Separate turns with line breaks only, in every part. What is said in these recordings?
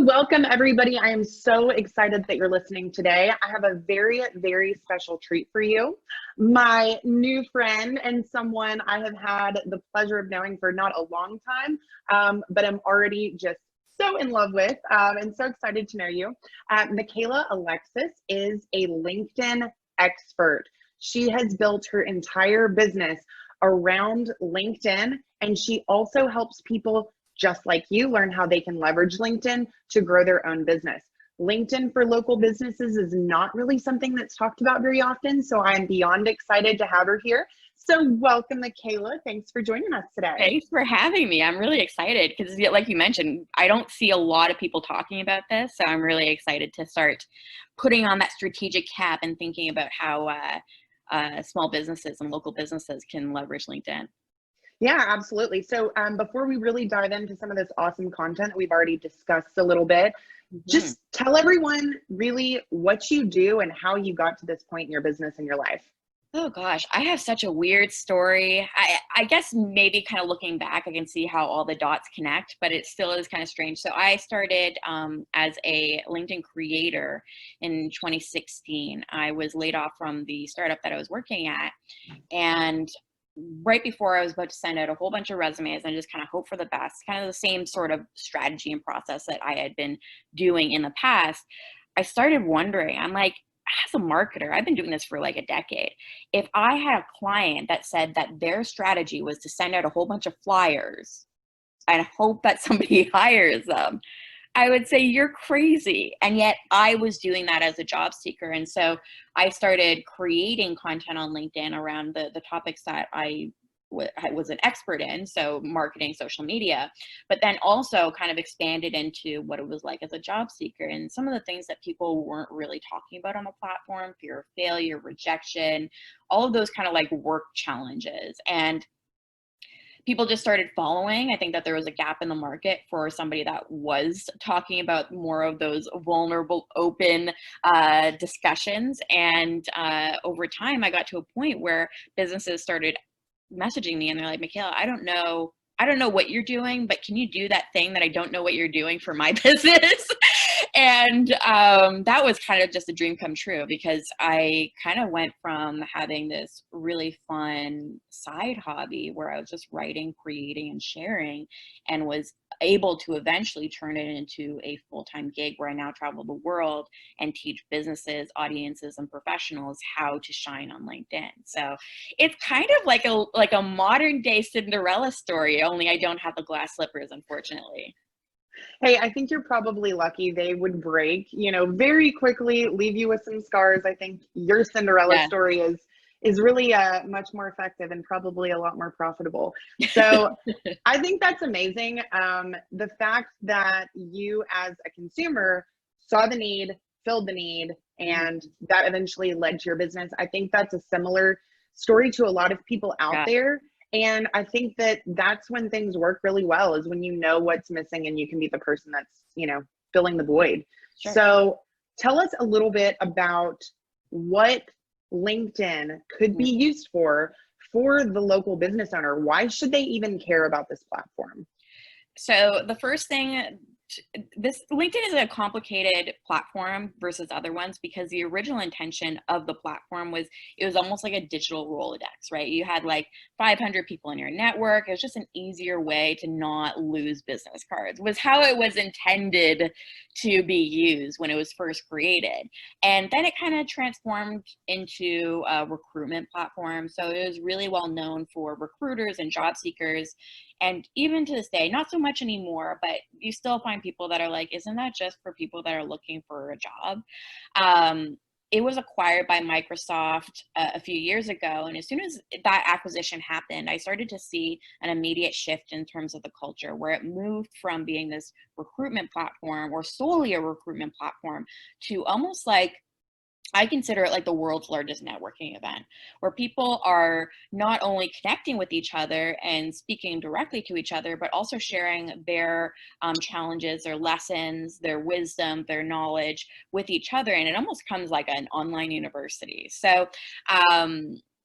Welcome everybody. I am so excited that you're listening today. I have a very, very special treat for you. My new friend and someone I have had the pleasure of knowing for not a long time, but I'm already just so in love with and so excited to know you. Michaela Alexis is a LinkedIn expert. She has built her entire business around LinkedIn, and she also helps people just like you learn how they can leverage LinkedIn to grow their own business. LinkedIn for local businesses is not really something that's talked about very often, so I'm beyond excited to have her here. So welcome, Michaela. Thanks for joining us today.
Thanks for having me. I'm really excited because, like you mentioned, I don't see a lot of people talking about this, so I'm really excited to start putting on that strategic cap and thinking about how small businesses and local businesses can leverage LinkedIn.
Yeah, absolutely. So before we really dive into some of this awesome content that we've already discussed a little bit, just tell everyone really what you do and how you got to this point in your business and your life.
Oh gosh, I have such a weird story. I guess maybe kind of looking back, I can see how all the dots connect, but it still is kind of strange. So I started as a LinkedIn creator in 2016. I was laid off from the startup that I was working at, and right before I was about to send out a whole bunch of resumes and just kind of hope for the best, kind of the same sort of strategy and process that I had been doing in the past, I started wondering, I'm like, as a marketer, I've been doing this for like a decade. If I had a client that said that their strategy was to send out a whole bunch of flyers and hope that somebody hires them, I would say you're crazy. And yet I was doing that as a job seeker. And so I started creating content on LinkedIn around the topics that I was an expert in, so marketing, social media, but then also kind of expanded into what it was like as a job seeker and some of the things that people weren't really talking about on the platform: fear of failure, rejection, all of those kind of like work challenges. And people just started following. I think that there was a gap in the market for somebody that was talking about more of those vulnerable, open discussions. And over time, I got to a point where businesses started messaging me and they're like, Michaela, I don't know what you're doing, but can you do that thing that I don't know what you're doing for my business? And that was kind of just a dream come true, because I kind of went from having this really fun side hobby where I was just writing, creating, and sharing, and was able to eventually turn it into a full-time gig where I now travel the world and teach businesses, audiences, and professionals how to shine on LinkedIn. So it's kind of like a modern day Cinderella story, only I don't have the glass slippers, unfortunately.
Hey, I think you're probably lucky. They would break, very quickly, leave you with some scars. I think your Cinderella
Yeah.
story is really much more effective and probably a lot more profitable. So I think that's amazing. The fact that you as a consumer saw the need, filled the need, and that eventually led to your business. I think that's a similar story to a lot of people out
Yeah.
there. And I think that that's when things work really well, is when you know what's missing and you can be the person that's, filling the void.
Sure.
So tell us a little bit about what LinkedIn could be used for the local business owner. Why should they even care about this platform?
So the first thing, this LinkedIn is a complicated platform versus other ones, because the original intention of the platform was, it was almost like a digital Rolodex, right? You had like 500 people in your network. It was just an easier way to not lose business cards, was how it was intended to be used when it was first created. And then it kind of transformed into a recruitment platform. So it was really well known for recruiters and job seekers. And even to this day, not so much anymore, but you still find people that are like, isn't that just for people that are looking for a job? It was acquired by Microsoft a few years ago. And as soon as that acquisition happened, I started to see an immediate shift in terms of the culture, where it moved from being this recruitment platform, or solely a recruitment platform, to almost like, I consider it like the world's largest networking event, where people are not only connecting with each other and speaking directly to each other, but also sharing their challenges, their lessons, their wisdom, their knowledge with each other. And it almost comes like an online university. So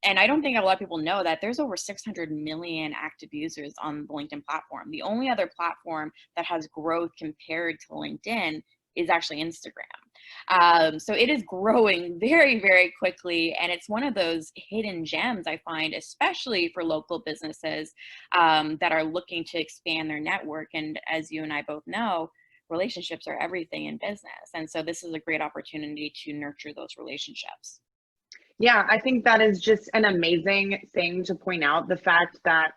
And I don't think a lot of people know that there's over 600 million active users on the LinkedIn platform. The only other platform that has growth compared to LinkedIn is actually Instagram. So it is growing very, very quickly. And it's one of those hidden gems I find, especially for local businesses that are looking to expand their network. And as you and I both know, relationships are everything in business. And so this is a great opportunity to nurture those relationships.
Yeah, I think that is just an amazing thing to point out, the fact that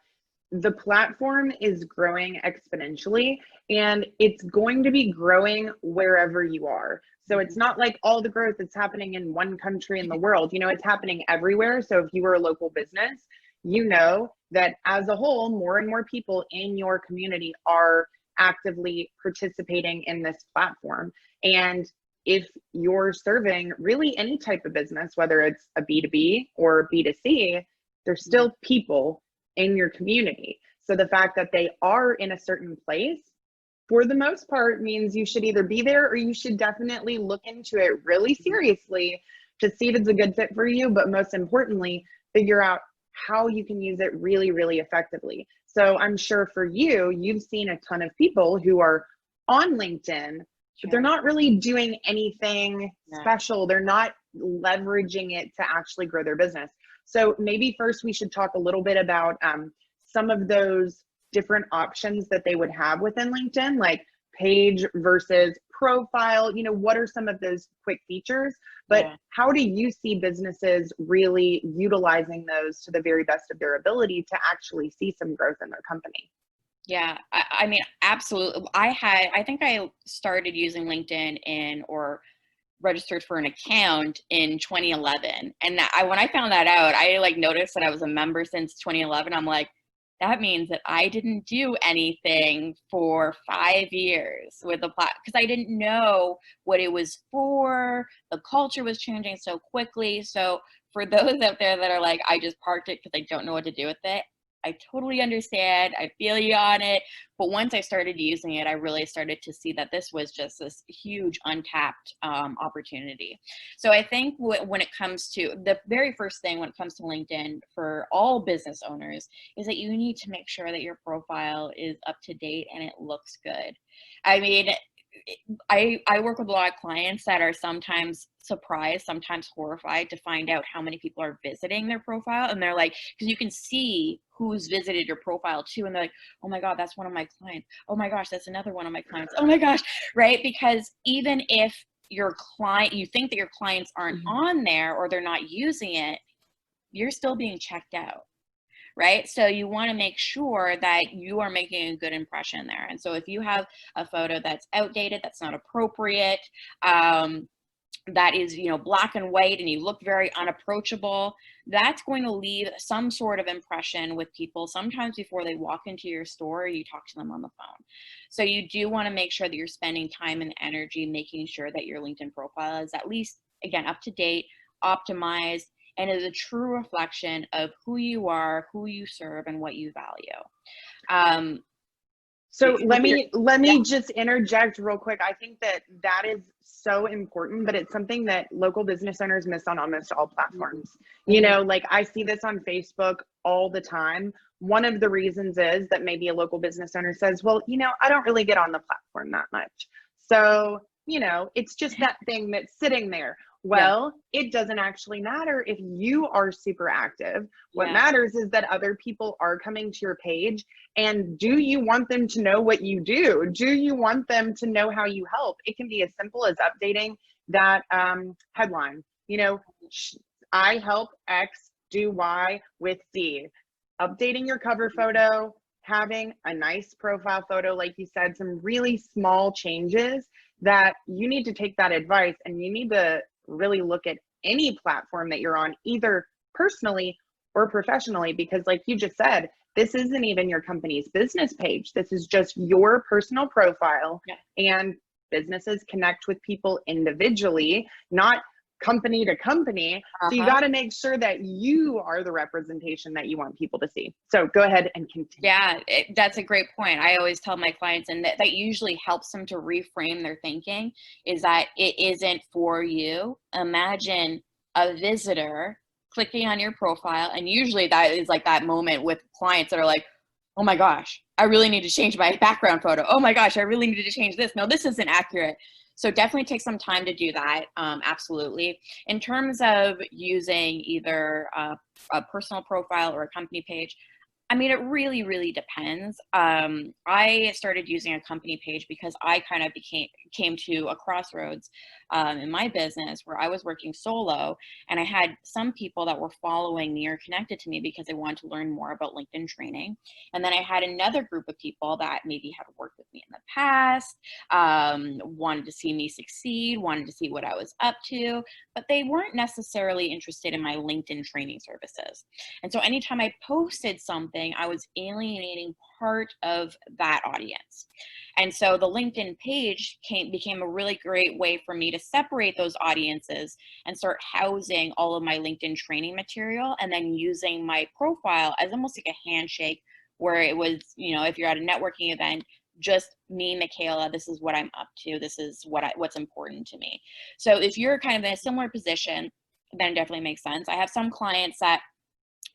the platform is growing exponentially and it's going to be growing wherever you are. So it's not like all the growth is happening in one country in the world. It's happening everywhere. So if you are a local business, you know that as a whole, more and more people in your community are actively participating in this platform. And if you're serving really any type of business, whether it's a B2B or B2C, there's still people in your community. So the fact that they are in a certain place, for the most part, means you should either be there or you should definitely look into it really seriously to see if it's a good fit for you. But most importantly, figure out how you can use it really, really effectively. So I'm sure for you, you've seen a ton of people who are on LinkedIn, but they're not really doing anything special. They're not leveraging it to actually grow their business. So maybe first we should talk a little bit about some of those different options that they would have within LinkedIn, like page versus profile. What are some of those quick features? But how do you see businesses really utilizing those to the very best of their ability to actually see some growth in their company?
Yeah, I mean, absolutely. I think I started using LinkedIn or registered for an account in 2011. And when I found that out, I noticed that I was a member since 2011. I'm like, that means that I didn't do anything for 5 years with the platform because I didn't know what it was for. The culture was changing so quickly. So for those out there that are like, I just parked it because I don't know what to do with it, I totally understand. I feel you on it. But once I started using it, I really started to see that this was just this huge untapped opportunity. So I think when it comes to the very first thing, when it comes to LinkedIn for all business owners, is that you need to make sure that your profile is up to date and it looks good. I mean, I work with a lot of clients that are sometimes surprised, sometimes horrified to find out how many people are visiting their profile. And they're like, because you can see who's visited your profile too. And they're like, oh my God, that's one of my clients. Oh my gosh, that's another one of my clients. Oh my gosh, right? Because even if you think that your clients aren't on there or they're not using it, you're still being checked out. Right? So you want to make sure that you are making a good impression there. And so if you have a photo that's outdated, that's not appropriate, that is, black and white and you look very unapproachable, that's going to leave some sort of impression with people. Sometimes before they walk into your store, you talk to them on the phone. So you do want to make sure that you're spending time and energy making sure that your LinkedIn profile is at least, again, up to date, optimized, and is a true reflection of who you are, who you serve, and what you value.
So let me just interject real quick. I think that is so important, but it's something that local business owners miss on almost all platforms. I see this on Facebook all the time. One of the reasons is that maybe a local business owner says, well, I don't really get on the platform that much. So, it's just that thing that's sitting there. Well, it doesn't actually matter if you are super active. What matters is that other people are coming to your page. And do you want them to know what you do? Do you want them to know how you help? It can be as simple as updating that headline. I help X do Y with Z. Updating your cover photo, having a nice profile photo, like you said, some really small changes that you need to take that advice and you need to really look at any platform that you're on, either personally or professionally, because like you just said, this isn't even your company's business page. This is just your personal profile. And businesses connect with people individually, not company to company. So you got to make sure that you are the representation that you want people to see. So go ahead and continue.
Yeah, that's a great point. I always tell my clients, and that usually helps them to reframe their thinking, is that it isn't for you. Imagine a visitor clicking on your profile. And usually that is like that moment with clients that are like, oh my gosh, I really need to change my background photo. Oh my gosh, I really need to change this. No, this isn't accurate. So definitely take some time to do that. Absolutely. In terms of using either a personal profile or a company page, I mean, it really, really depends. I started using a company page because I kind of came to a crossroads in my business where I was working solo, and I had some people that were following me or connected to me because they wanted to learn more about LinkedIn training. And then I had another group of people that maybe had worked with me in the past, wanted to see me succeed, wanted to see what I was up to, but they weren't necessarily interested in my LinkedIn training services. And so anytime I posted something, I was alienating part of that audience. And so the LinkedIn page became a really great way for me to separate those audiences and start housing all of my LinkedIn training material, and then using my profile as almost like a handshake, where it was, if you're at a networking event, just me, Michaela, this is what I'm up to. This is what's important to me. So if you're kind of in a similar position, then it definitely makes sense. I have some clients that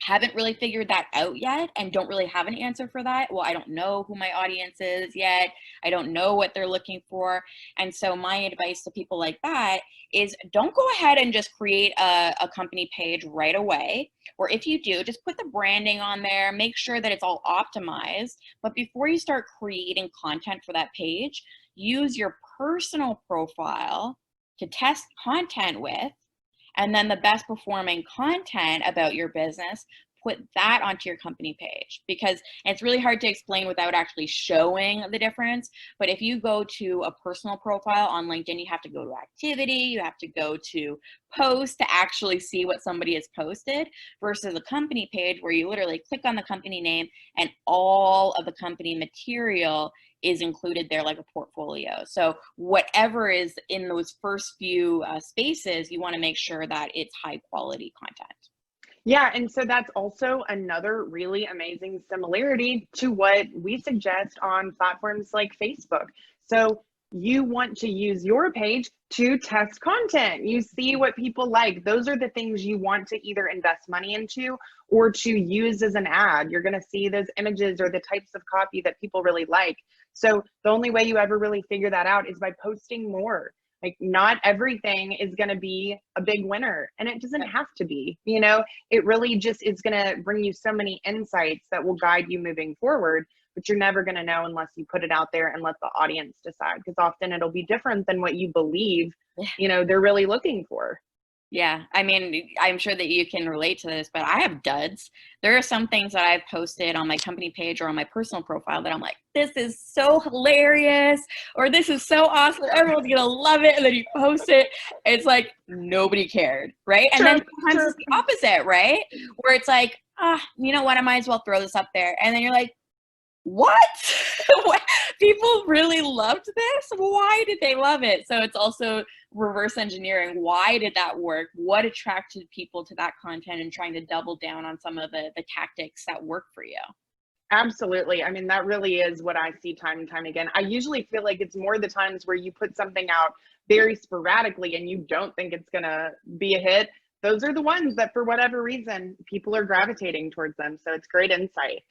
haven't really figured that out yet and don't really have an answer for that. Well, I don't know who my audience is yet. I don't know what they're looking for. And so my advice to people like that is, don't go ahead and just create a company page right away. Or if you do, just put the branding on there, make sure that it's all optimized. But before you start creating content for that page, use your personal profile to test content with, and then the best performing content about your business, put that onto your company page, because it's really hard to explain without actually showing the difference. But if you go to a personal profile on LinkedIn, you have to go to activity, you have to go to post to actually see what somebody has posted, versus a company page where you literally click on the company name and all of the company material is included there like a portfolio. So whatever is in those first few spaces, you want to make sure that it's high quality content.
Yeah, and so that's also another really amazing similarity to what we suggest on platforms like Facebook. So you want to use your page to test content. You see what people like. Those are the things you want to either invest money into or to use as an ad. You're going to see those images or the types of copy that people really like. So the only way you ever really figure that out is by posting more. Like, not everything is going to be a big winner, and it doesn't have to be. It really just is going to bring you so many insights that will guide you moving forward, but you're never going to know unless you put it out there and let the audience decide, because often it'll be different than what you believe they're really looking for.
Yeah, I mean, I'm sure that you can relate to this, but I have duds. There are some things that I've posted on my company page or on my personal profile that I'm like, this is so hilarious, or this is so awesome, everyone's gonna love it, and then you post it, it's like nobody cared, right? And then sometimes it's the opposite, right? Where it's like, you know what, I might as well throw this up there, and then you're like, what? People really loved this? Why did they love it? So it's also reverse engineering. Why did that work? What attracted people to that content, and trying to double down on some of the tactics that work for you.
Absolutely. I mean, that really is what I see time and time again. I usually feel like it's more the times where you put something out very sporadically and you don't think it's going to be a hit. Those are the ones that, for whatever reason, people are gravitating towards them. So it's great insight.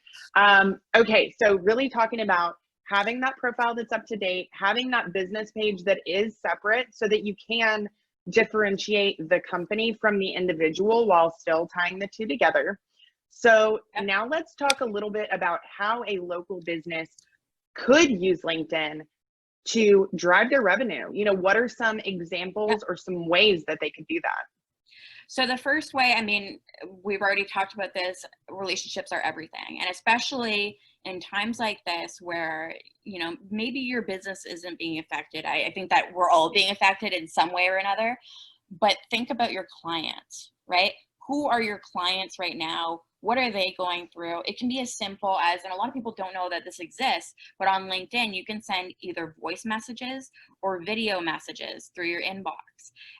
Okay, so really talking about having that profile that's up to date, having that business page that is separate so that you can differentiate the company from the individual while still tying the two together. So now let's talk a little bit about how a local business could use LinkedIn to drive their revenue. What are some examples or some ways that they could do that?
So the first way, I mean, we've already talked about this, relationships are everything. And especially in times like this where, maybe your business isn't being affected. I think that we're all being affected in some way or another, but think about your clients, right? Who are your clients right now? What are they going through? It can be as simple as, and a lot of people don't know that this exists, but on LinkedIn, you can send either voice messages or video messages through your inbox.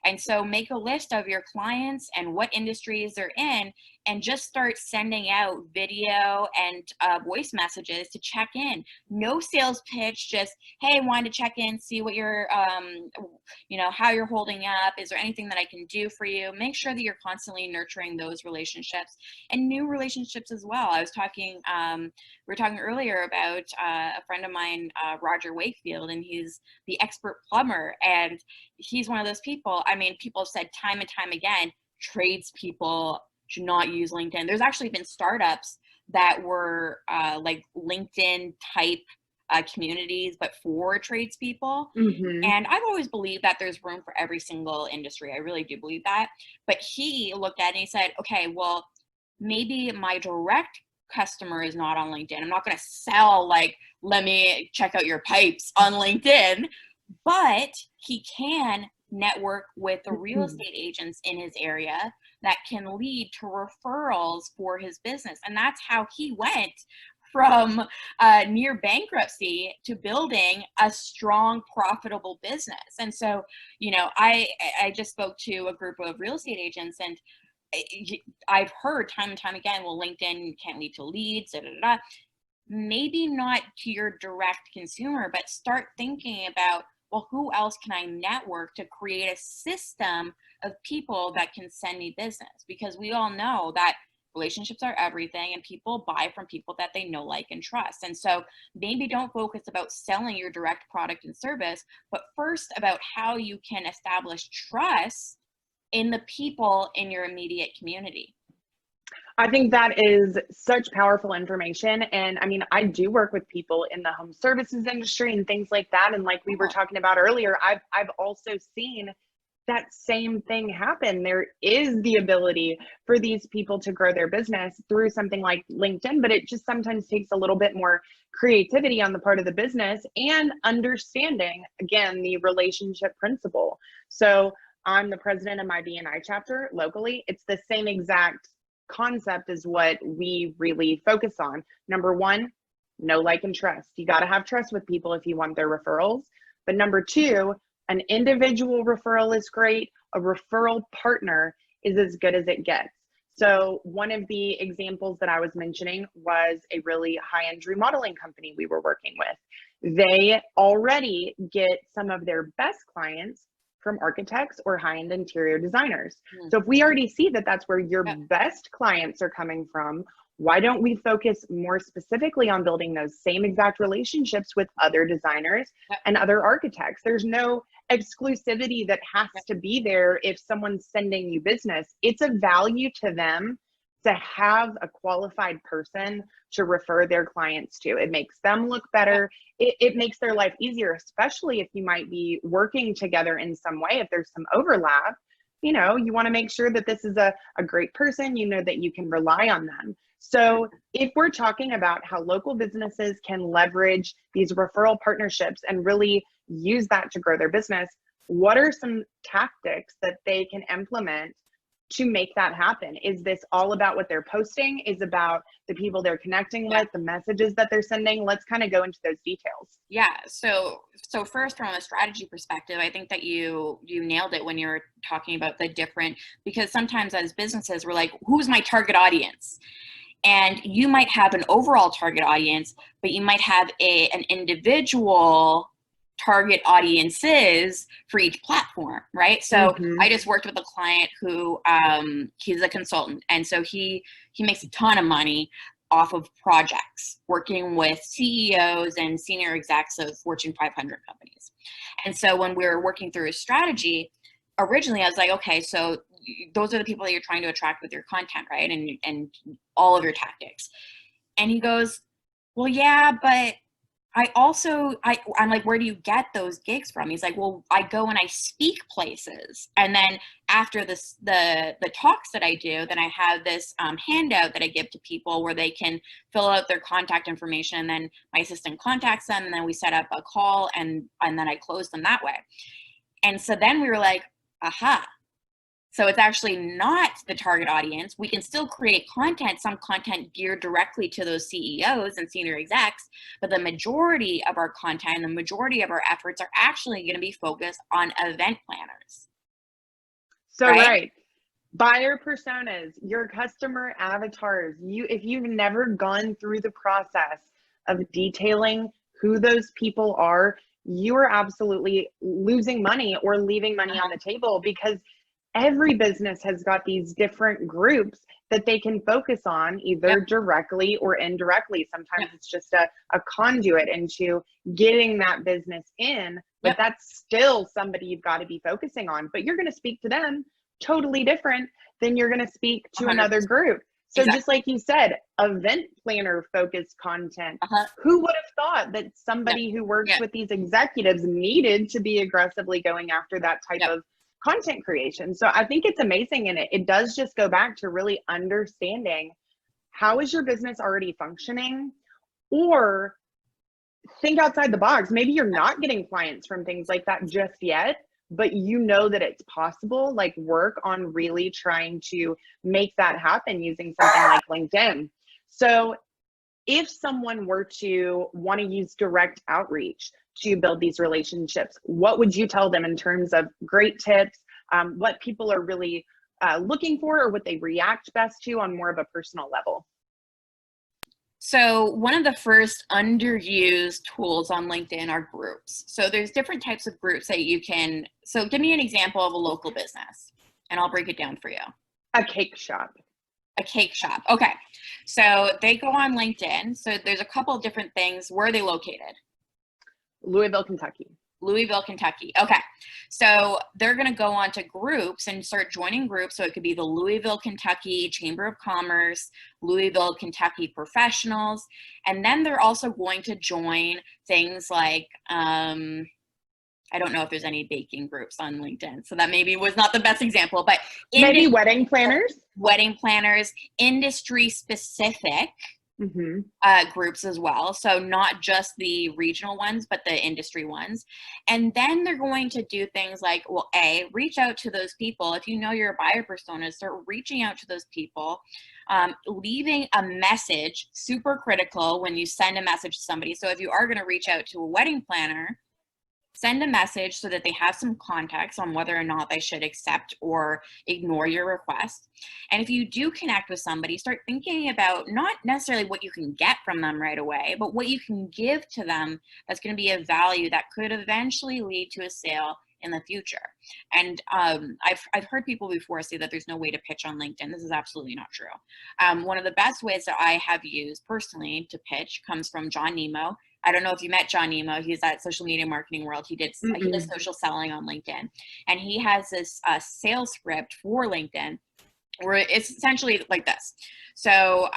And so make a list of your clients and what industries they're in, and just start sending out video and voice messages to check in. No sales pitch, just, hey, wanted to check in, see what you're, how you're holding up. Is there anything that I can do for you? Make sure that you're constantly nurturing those relationships and new relationships as well. I was talking, we were talking earlier about a friend of mine, Roger Wakefield, and he's the expert plumber. And he's one of those people, I mean, people have said time and time again, tradespeople should not use LinkedIn. There's actually been startups that were like LinkedIn type communities, but for tradespeople.
Mm-hmm.
And I've always believed that there's room for every single industry. I really do believe that. But he looked at it and he said, okay, well, maybe my direct customer is not on LinkedIn. I'm not going to sell, like, let me check out your pipes on LinkedIn, but he can network with the real estate agents in his area that can lead to referrals for his business. And that's how he went from near bankruptcy to building a strong, profitable business. And so, I just spoke to a group of real estate agents, and I've heard time and time again, well, LinkedIn can't lead to leads, da, da, da. Maybe not to your direct consumer, but start thinking about, well, who else can I network to create a system of people that can send me business? Because we all know that relationships are everything, and people buy from people that they know, like, and trust. And so maybe don't focus about selling your direct product and service, but first about how you can establish trust in the people in your immediate community.
I think that is such powerful information. And I mean, I do work with people in the home services industry and things like that. And like we were talking about earlier, I've also seen that same thing happen. There is the ability for these people to grow their business through something like LinkedIn, but it just sometimes takes a little bit more creativity on the part of the business and understanding, again, the relationship principle. So I'm the president of my BNI chapter locally. It's the same exact concept is what we really focus on. Number one, know, like, and trust. You got to have trust with people if you want their referrals. But number two, an individual referral is great. A referral partner is as good as it gets. So one of the examples that I was mentioning was a really high-end remodeling company we were working with. They already get some of their best clients from architects or high-end interior designers. So if we already see that that's where your best clients are coming from, why don't we focus more specifically on building those same exact relationships with other designers and other architects? There's no exclusivity that has to be there if someone's sending you business. It's a value to them to have a qualified person to refer their clients to. It makes them look better. It makes their life easier, especially if you might be working together in some way. If there's some overlap, you want to make sure that this is a great person, that you can rely on them. So if we're talking about how local businesses can leverage these referral partnerships and really use that to grow their business, what are some tactics that they can implement to make that happen? Is this all about what they're posting? Is it about the people they're connecting with, the messages that they're sending? Let's kind of go into those details.
Yeah. So first, from a strategy perspective, I think that you nailed it when you were talking about the different, because sometimes as businesses, we're like, who's my target audience? And you might have an overall target audience, but you might have an individual target audiences for each platform, right? So I just worked with a client who he's a consultant, and so he makes a ton of money off of projects working with CEOs and senior execs of Fortune 500 companies. And so when we were working through his strategy, originally I was like, okay, so those are the people that you're trying to attract with your content, right? And all of your tactics. And he goes, well, yeah, but I'm like, where do you get those gigs from? He's like, well, I go and I speak places. And then after this, the talks that I do, then I have this handout that I give to people where they can fill out their contact information. And then my assistant contacts them, and then we set up a call, and then I close them that way. And so then we were like, aha, So it's actually not the target audience. We can still create content, some content geared directly to those CEOs and senior execs, but the majority of our content, the majority of our efforts are actually going to be focused on event planners.
So right. Buyer personas, your customer avatars. If you've never gone through the process of detailing who those people are, you are absolutely losing money or leaving money on the table, because every business has got these different groups that they can focus on, either directly or indirectly. Sometimes it's just a conduit into getting that business in, but that's still somebody you've got to be focusing on. But you're going to speak to them totally different than you're going to speak to
100%.
Another group. So just like you said, event planner focused content. Who would have thought that somebody who works with these executives needed to be aggressively going after that type of content creation? So I think it's amazing. And it does just go back to really understanding, how is your business already functioning? Or think outside the box. Maybe you're not getting clients from things like that just yet, but you know that it's possible. Like, work on really trying to make that happen using something like LinkedIn. So if someone were to want to use direct outreach to build these relationships, what would you tell them in terms of great tips, what people are really looking for, or what they react best to on more of a personal level?
So one of the first underused tools on LinkedIn are groups. So there's different types of groups that you can, so give me an example of a local business and I'll break it down for you.
A cake shop.
A cake shop. Okay. So they go on LinkedIn. So there's a couple of different things. Where are they located?
Louisville, Kentucky.
Louisville, Kentucky. Okay. So they're going to go on to groups and start joining groups. So it could be the Louisville, Kentucky Chamber of Commerce, Louisville, Kentucky Professionals. And then they're also going to join things like, I don't know if there's any baking groups on LinkedIn, so that maybe was not the best example, but
maybe wedding planners,
industry specific groups as well. So not just the regional ones, but the industry ones. And then they're going to do things like, well, reach out to those people. If you know your buyer persona, start reaching out to those people, leaving a message, super critical when you send a message to somebody. So if you are going to reach out to a wedding planner, send a message so that they have some context on whether or not they should accept or ignore your request. And if you do connect with somebody, start thinking about not necessarily what you can get from them right away, but what you can give to them that's going to be of value that could eventually lead to a sale in the future. And I've heard people before say that there's no way to pitch on LinkedIn. This is absolutely not true. One of the best ways that I have used personally to pitch comes from John Nemo. I don't know if you met John Nemo. He's at Social Media Marketing World. He does social selling on LinkedIn. And he has this sales script for LinkedIn where it's essentially like this. So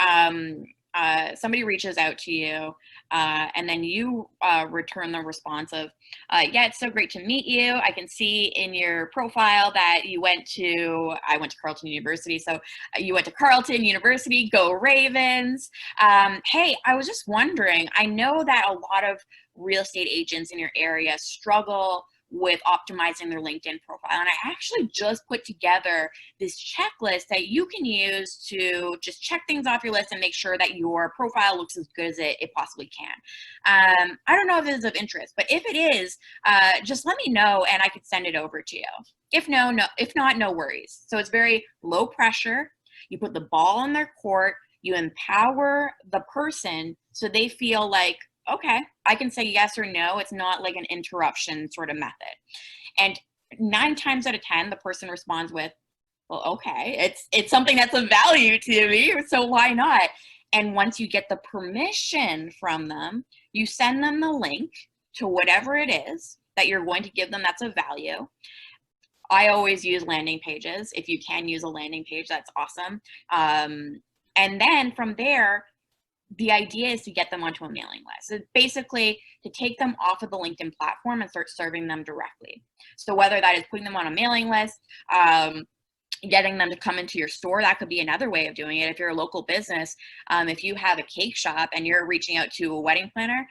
somebody reaches out to you and then you return the response of, yeah, it's so great to meet you. I can see in your profile that I went to Carleton University. So you went to Carleton University, go Ravens. Hey, I was just wondering, I know that a lot of real estate agents in your area struggle with optimizing their LinkedIn profile. And I actually just put together this checklist that you can use to just check things off your list and make sure that your profile looks as good as it possibly can. I don't know if it is of interest, but if it is, just let me know and I could send it over to you. If not, no worries. So it's very low pressure. You put the ball in their court, you empower the person so they feel like, okay, I can say yes or no. It's not like an interruption sort of method. And 9 times out of 10, the person responds with, well, okay, it's something that's of value to me, so why not? And once you get the permission from them, you send them the link to whatever it is that you're going to give them that's of value. I always use landing pages. If you can use a landing page, that's awesome. And then from there, the idea is to get them onto a mailing list. So basically to take them off of the LinkedIn platform and start serving them directly. So whether that is putting them on a mailing list, getting them to come into your store, that could be another way of doing it. If you're a local business, if you have a cake shop and you're reaching out to a wedding planner,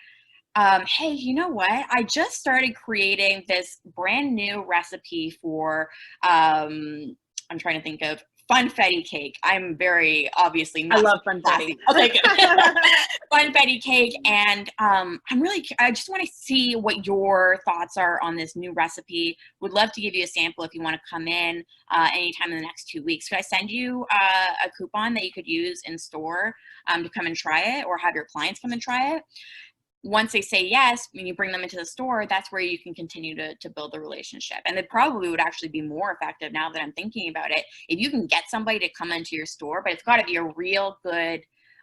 hey, you know what? I just started creating this brand new recipe for I'm trying to think of funfetti cake. I'm very obviously
I
not
love
classy.
funfetti.
Okay, good. Funfetti cake. And I just want to see what your thoughts are on this new recipe. Would love to give you a sample if you want to come in anytime in the next 2 weeks. Could I send you a coupon that you could use in store to come and try it, or have your clients come and try it? Once they say yes, when you bring them into the store, that's where you can continue to build the relationship. And it probably would actually be more effective, now that I'm thinking about it, if you can get somebody to come into your store, but it's got to be a real good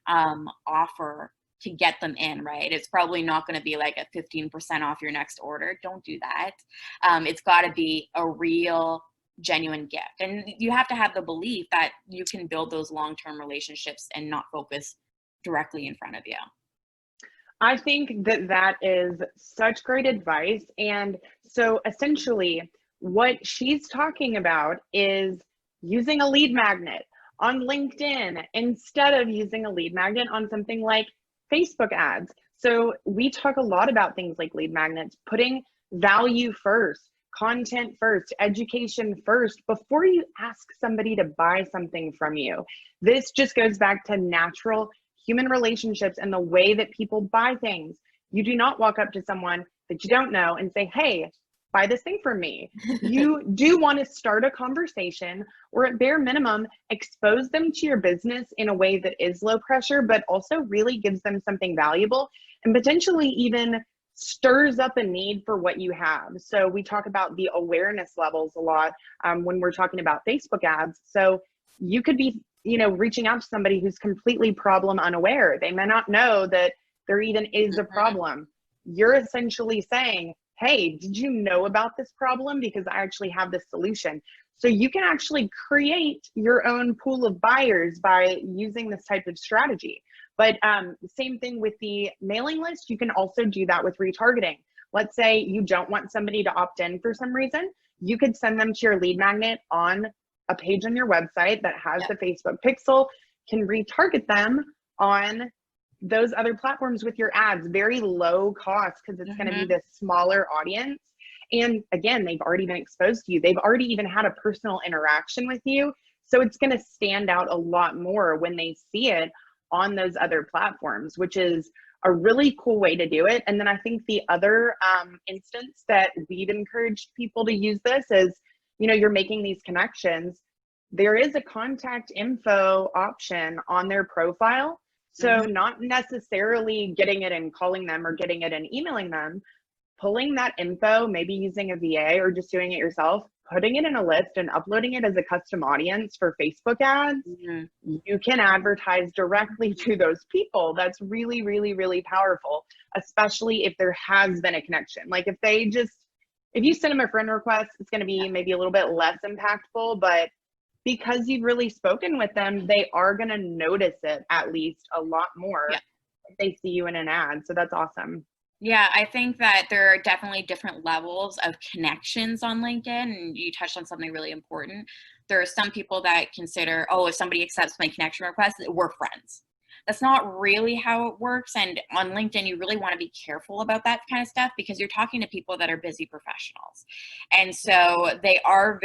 offer to get them in, right? It's probably not going to be like a 15% off your next order. Don't do that. It's got to be a real genuine gift. And you have to have the belief that you can build those long-term relationships and not focus directly in front of you.
I think that that is such great advice. And so essentially, what she's talking about is using a lead magnet on LinkedIn instead of using a lead magnet on something like Facebook ads. So we talk a lot about things like lead magnets, putting value first, content first, education first, before you ask somebody to buy something from you. This just goes back to natural human relationships and the way that people buy things. You do not walk up to someone that you don't know and say, hey, buy this thing from me. You do want to start a conversation, or at bare minimum, expose them to your business in a way that is low pressure, but also really gives them something valuable and potentially even stirs up a need for what you have. So we talk about the awareness levels a lot when we're talking about Facebook ads. So you could be reaching out to somebody who's completely problem unaware. They may not know that there even is a problem. You're essentially saying, hey, did you know about this problem? Because I actually have this solution. So you can actually create your own pool of buyers by using this type of strategy. But same thing with the mailing list. You can also do that with retargeting. Let's say you don't want somebody to opt in for some reason. You could send them to your lead magnet on a page on your website that has the Facebook pixel, can retarget them on those other platforms with your ads, very low cost, because it's going to be this smaller audience. And again, they've already been exposed to you. They've already even had a personal interaction with you. So it's going to stand out a lot more when they see it on those other platforms, which is a really cool way to do it. And then I think the other instance that we've encouraged people to use this is, you're making these connections. There is a contact info option on their profile. So not necessarily getting it and calling them or getting it and emailing them, pulling that info, maybe using a VA or just doing it yourself, putting it in a list and uploading it as a custom audience for Facebook ads. You can advertise directly to those people. That's really, really, really powerful, especially if there has been a connection. Like if you send them a friend request, it's going to be maybe a little bit less impactful, but because you've really spoken with them, they are going to notice it at least a lot more if they see you in an ad. So that's awesome.
Yeah, I think that there are definitely different levels of connections on LinkedIn, and you touched on something really important. There are some people that consider, if somebody accepts my connection request, we're friends. That's not really how it works. And on LinkedIn, you really want to be careful about that kind of stuff, because you're talking to people that are busy professionals. And so they are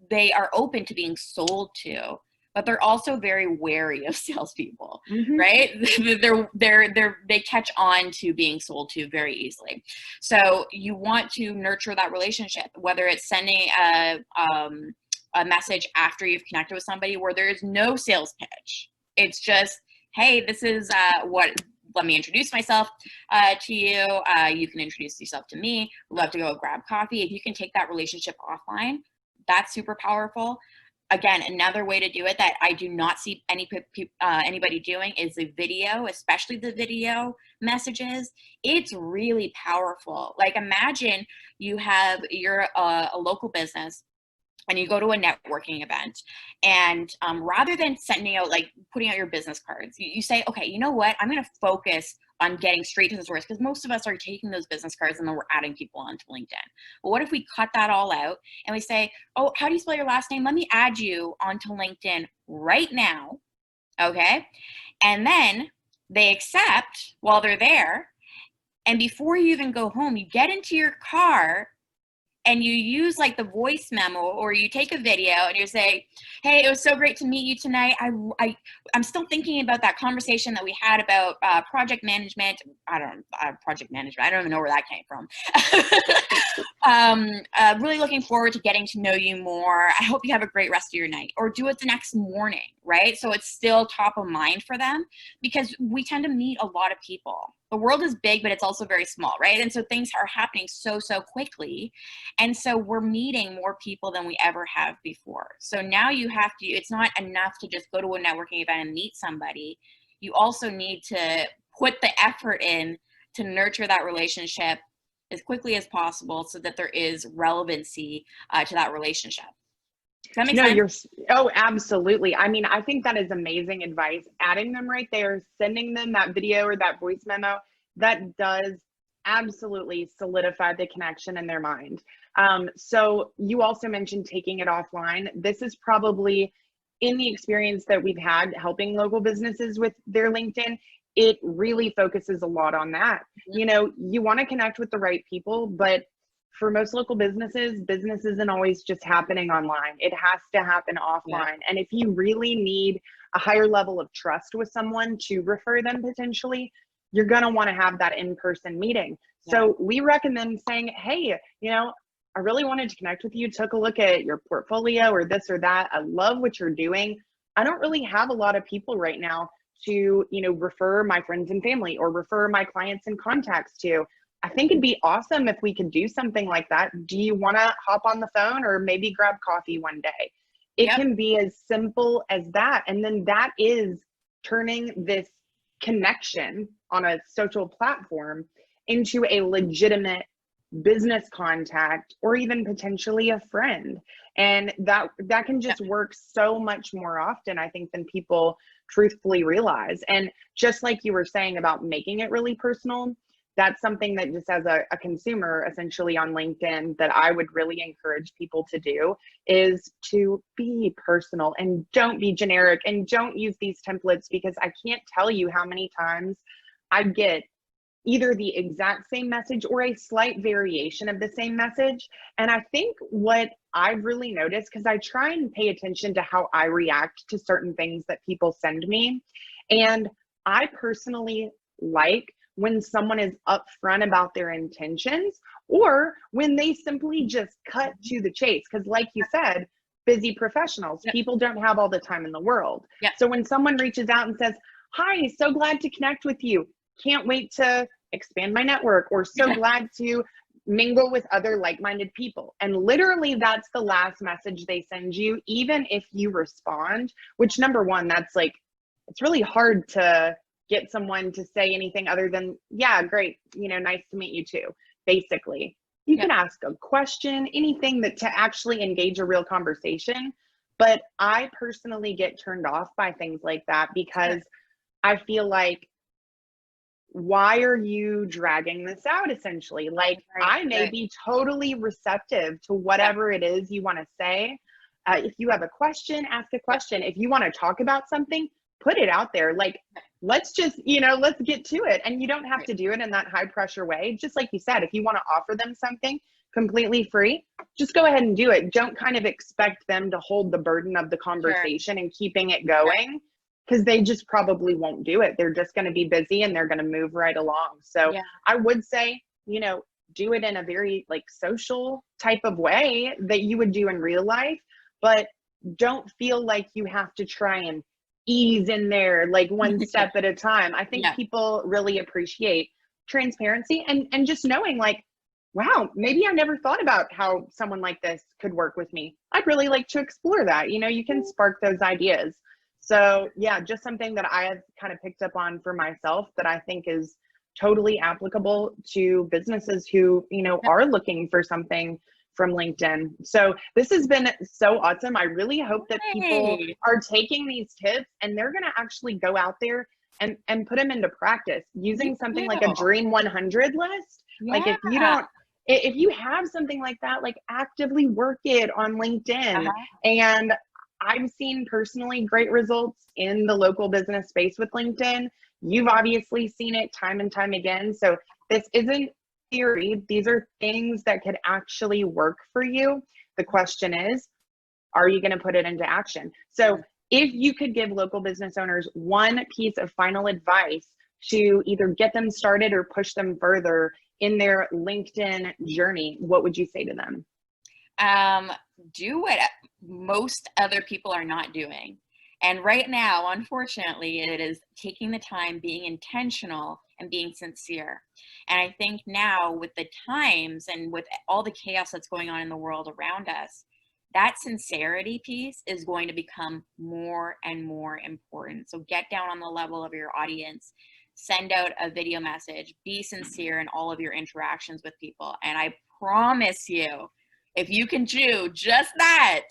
they are open to being sold to, but they're also very wary of salespeople, right? They catch on to being sold to very easily. So you want to nurture that relationship, whether it's sending a message after you've connected with somebody where there is no sales pitch. It's just, hey, this is let me introduce myself to you. You can introduce yourself to me. We'd love to go grab coffee. If you can take that relationship offline, that's super powerful. Again, another way to do it that I do not see anybody doing is the video, especially the video messages. It's really powerful. Like, imagine you're a local business and you go to a networking event, and rather than sending out, putting out your business cards, you say, okay, you know what? I'm going to focus on getting straight to the source, because most of us are taking those business cards and then we're adding people onto LinkedIn. But what if we cut that all out and we say, oh, how do you spell your last name? Let me add you onto LinkedIn right now. Okay. And then they accept while they're there. And before you even go home, you get into your car and you use like the voice memo, or you take a video and you say, hey, it was so great to meet you tonight. I'm still thinking about that conversation that we had about project management. Project management. I don't even know where that came from. Really looking forward to getting to know you more. I hope you have a great rest of your night. Or do it the next morning, right? So it's still top of mind for them, because we tend to meet a lot of people. The world is big, but it's also very small, right? And so things are happening so quickly. And so we're meeting more people than we ever have before. So now you have to, it's not enough to just go to a networking event and meet somebody. You also need to put the effort in to nurture that relationship as quickly as possible, so that there is relevancy to that relationship. Does that make sense?
Oh, absolutely. I mean, I think that is amazing advice. Adding them right there, sending them that video or that voice memo, that does absolutely solidify the connection in their mind. So you also mentioned taking it offline. This is probably, in the experience that we've had helping local businesses with their LinkedIn, it really focuses a lot on that. You know, you want to connect with the right people, but for most local businesses, business isn't always just happening online. It has to happen offline. Yeah. And if you really need a higher level of trust with someone to refer them potentially, you're going to want to have that in-person meeting. Yeah. So we recommend saying, hey, you know, I really wanted to connect with you, took a look at your portfolio or this or that. I love what you're doing. I don't really have a lot of people right now to, you know, refer my friends and family or refer my clients and contacts to. I think it'd be awesome if we could do something like that. Do you want to hop on the phone or maybe grab coffee one day? It can be as simple as that. And then that is turning this connection on a social platform into a legitimate business contact, or even potentially a friend. And that can just work so much more often, I think, than people truthfully realize. And just like you were saying about making it really personal, that's something that just as a consumer essentially on LinkedIn that I would really encourage people to do, is to be personal and don't be generic and don't use these templates, because I can't tell you how many times I get either the exact same message or a slight variation of the same message. And I think what I've really noticed, because I try and pay attention to how I react to certain things that people send me, and I personally like when someone is upfront about their intentions, or when they simply just cut to the chase. Because like you said, busy professionals, people don't have all the time in the world. So when someone reaches out and says, hi, so glad to connect with you, can't wait to expand my network, or so glad to mingle with other like-minded people. And literally that's the last message they send you, even if you respond, which, number one, that's like, it's really hard to get someone to say anything other than, yeah, great, you know, nice to meet you too. Basically, you can ask a question, anything that to actually engage a real conversation. But I personally get turned off by things like that, because I feel like, why are you dragging this out essentially? Like, I may be totally receptive to whatever it is you want to say. If you have a question, ask a question. If you want to talk about something, put it out there. Like, let's just, you know, let's get to it. And you don't have to do it in that high pressure way. Just like you said, if you want to offer them something completely free, just go ahead and do it. Don't kind of expect them to hold the burden of the conversation and keeping it going, because they just probably won't do it. They're just going to be busy and they're going to move right along. So I would say, you know, do it in a very like social type of way that you would do in real life, but don't feel like you have to try and ease in there like one step at a time. I think people really appreciate transparency and just knowing like, wow, maybe I never thought about how someone like this could work with me. I'd really like to explore that. You know, you can spark those ideas. So yeah, just something that I have kind of picked up on for myself that I think is totally applicable to businesses who, you know, are looking for something from LinkedIn. So this has been so awesome. I really hope that people are taking these tips and they're going to actually go out there and put them into practice using something like a Dream 100 list. Like if you have something like that, like actively work it on LinkedIn. And I've seen personally great results in the local business space with LinkedIn. You've obviously seen it time and time again. So this isn't theory, these are things that could actually work for you. The question is, are you going to put it into action? So if you could give local business owners one piece of final advice to either get them started or push them further in their LinkedIn journey, what would you say to them?
Do what most other people are not doing. And right now, unfortunately, it is taking the time, being intentional, and being sincere. And I think now with the times and with all the chaos that's going on in the world around us, that sincerity piece is going to become more and more important. So get down on the level of your audience, send out a video message, be sincere in all of your interactions with people. And I promise you, if you can do just that,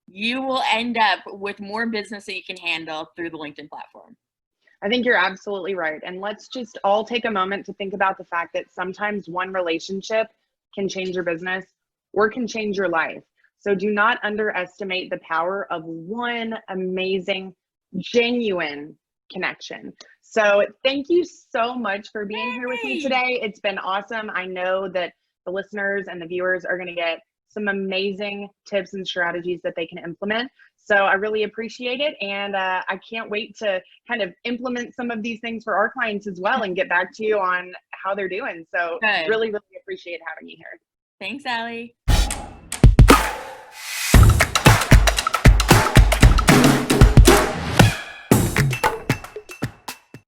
you will end up with more business that you can handle through the LinkedIn platform.
I think you're absolutely right. And let's just all take a moment to think about the fact that sometimes one relationship can change your business or can change your life. So do not underestimate the power of one amazing, genuine connection. So thank you so much for being here with me today. It's been awesome. I know that the listeners and the viewers are going to get some amazing tips and strategies that they can implement. So I really appreciate it. And I can't wait to kind of implement some of these things for our clients as well and get back to you on how they're doing. So
Good.
really, really appreciate having you here.
Thanks, Allie.